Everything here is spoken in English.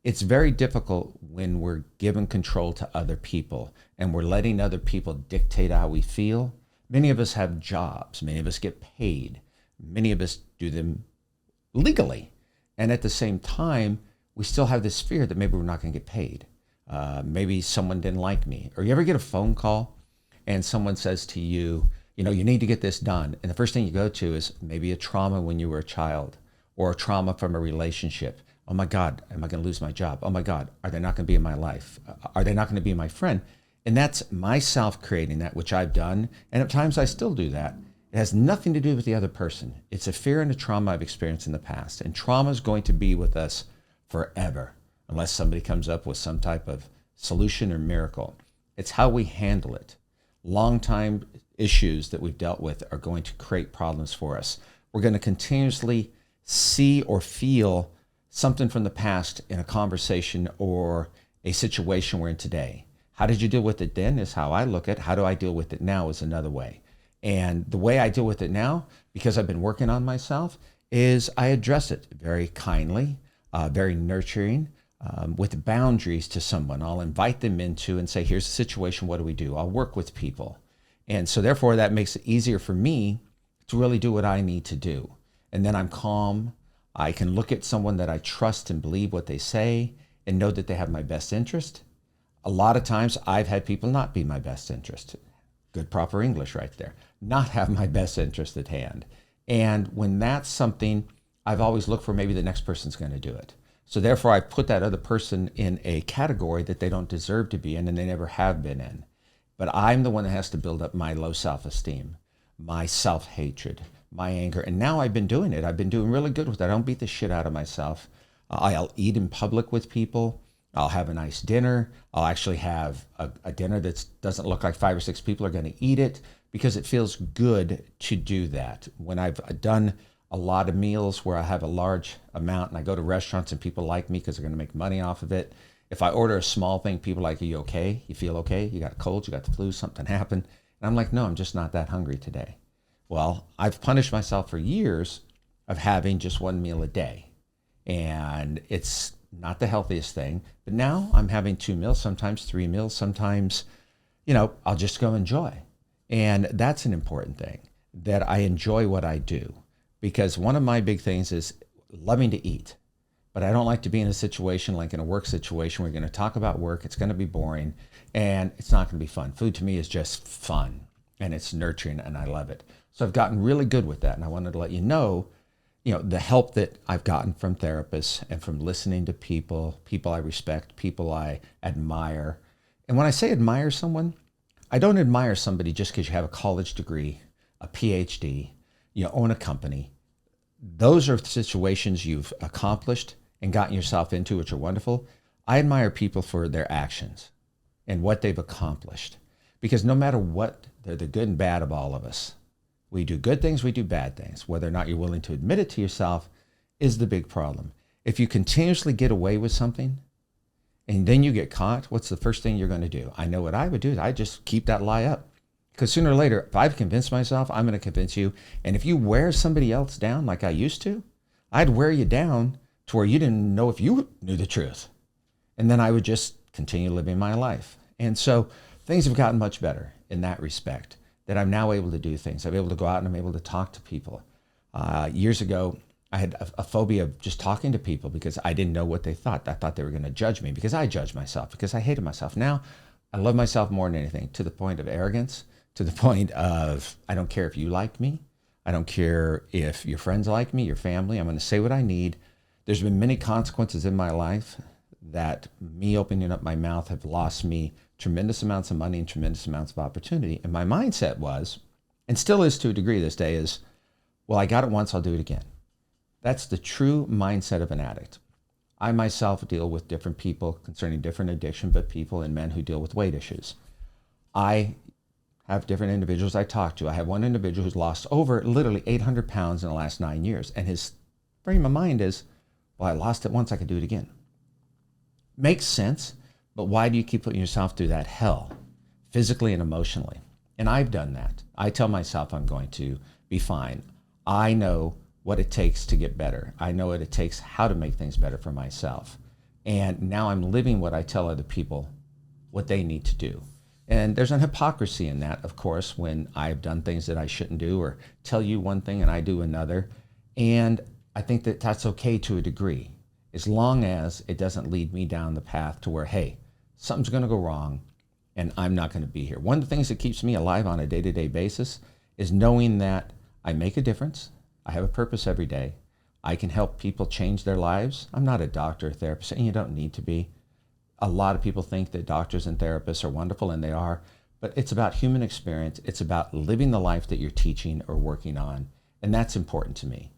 It's very difficult when we're given control to other people and we're letting other people dictate how we feel. Many of us have jobs, many of us get paid, many of us do them legally. And at the same time, we still have this fear that maybe we're not going to get paid. Maybe someone didn't like me. Or you ever get a phone call and someone says to you, you need to get this done. And the first thing you go to is maybe a trauma when you were a child or a trauma from a relationship. Oh my God, am I going to lose my job? Oh my God, are they not going to be in my life? Are they not going to be my friend? And that's myself creating that, which I've done. And at times I still do that. It has nothing to do with the other person. It's a fear and a trauma I've experienced in the past. And trauma is going to be with us forever, unless somebody comes up with some type of solution or miracle. It's how we handle it. Long time issues that we've dealt with are going to create problems for us. We're going to continuously see or feel something from the past in a conversation or a situation we're in today. How did you deal with it then is how I look at it. How do I deal with it now is another way. And the way I deal with it now, because I've been working on myself, is I address it very kindly, very nurturing, with boundaries to someone. I'll invite them into and say, here's the situation, what do we do? I'll work with people. And so therefore that makes it easier for me to really do what I need to do. And then I'm calm. I can look at someone that I trust and believe what they say and know that they have my best interest. A lot of times I've had people not be my best interest. Good proper English right there. Not have my best interest at hand. And when that's something, I've always looked for maybe the next person's going to do it. So therefore I put that other person in a category that they don't deserve to be in and they never have been in. But I'm the one that has to build up my low self-esteem, my self-hatred, my anger. And now I've been doing it. I've been doing really good with it. I don't beat the shit out of myself. I'll eat in public with people. I'll have a nice dinner. I'll actually have a dinner that doesn't look like 5 or 6 people are going to eat it because it feels good to do that. When I've done a lot of meals where I have a large amount and I go to restaurants and people like me because they're going to make money off of it. If I order a small thing, people are like, are you okay? You feel okay? You got a cold? You got the flu? Something happened? And I'm like, no, I'm just not that hungry today. Well, I've punished myself for years of having just one meal a day. And it's not the healthiest thing. But now I'm having 2 meals, sometimes 3 meals, sometimes, I'll just go enjoy. And that's an important thing, that I enjoy what I do. Because one of my big things is loving to eat. But I don't like to be in a situation like in a work situation where you're going to talk about work. It's going to be boring and it's not going to be fun. Food to me is just fun and it's nurturing and I love it. So I've gotten really good with that. And I wanted to let you know, the help that I've gotten from therapists and from listening to people I respect, people I admire. And when I say admire someone, I don't admire somebody just because you have a college degree, a PhD, own a company. Those are situations you've accomplished and gotten yourself into, which are wonderful. I admire people for their actions and what they've accomplished. Because no matter what, they're the good and bad of all of us. We do good things, we do bad things. Whether or not you're willing to admit it to yourself is the big problem. If you continuously get away with something and then you get caught, what's the first thing you're going to do? I know what I would do is I just keep that lie up. Because sooner or later, if I've convinced myself, I'm going to convince you. And if you wear somebody else down like I used to, I'd wear you down to where you didn't know if you knew the truth. And then I would just continue living my life. And so things have gotten much better in that respect, that I'm now able to do things. I'm able to go out and I'm able to talk to people. Years ago, I had a phobia of just talking to people because I didn't know what they thought. I thought they were going to judge me because I judged myself, because I hated myself. Now, I love myself more than anything, to the point of arrogance, to the point of, I don't care if you like me. I don't care if your friends like me, your family. I'm going to say what I need. There's been many consequences in my life that me opening up my mouth have lost me tremendous amounts of money and tremendous amounts of opportunity. And my mindset was, and still is to a degree this day, is, well, I got it once, I'll do it again. That's the true mindset of an addict. I myself deal with different people concerning different addiction, but people and men who deal with weight issues. I have different individuals I talk to. I have one individual who's lost over literally 800 pounds in the last 9 years. And his frame of mind is, well, I lost it once, I could do it again. Makes sense, but why do you keep putting yourself through that hell, physically and emotionally? And I've done that. I tell myself I'm going to be fine. I know what it takes to get better. I know what it takes, how to make things better for myself. And now I'm living what I tell other people what they need to do. And there's an hypocrisy in that, of course, when I've done things that I shouldn't do or tell you one thing and I do another. And I think that that's okay to a degree, as long as it doesn't lead me down the path to where, hey, something's going to go wrong and I'm not going to be here. One of the things that keeps me alive on a day-to-day basis is knowing that I make a difference. I have a purpose every day. I can help people change their lives. I'm not a doctor or therapist, and you don't need to be. A lot of people think that doctors and therapists are wonderful, and they are, but it's about human experience. It's about living the life that you're teaching or working on, and that's important to me.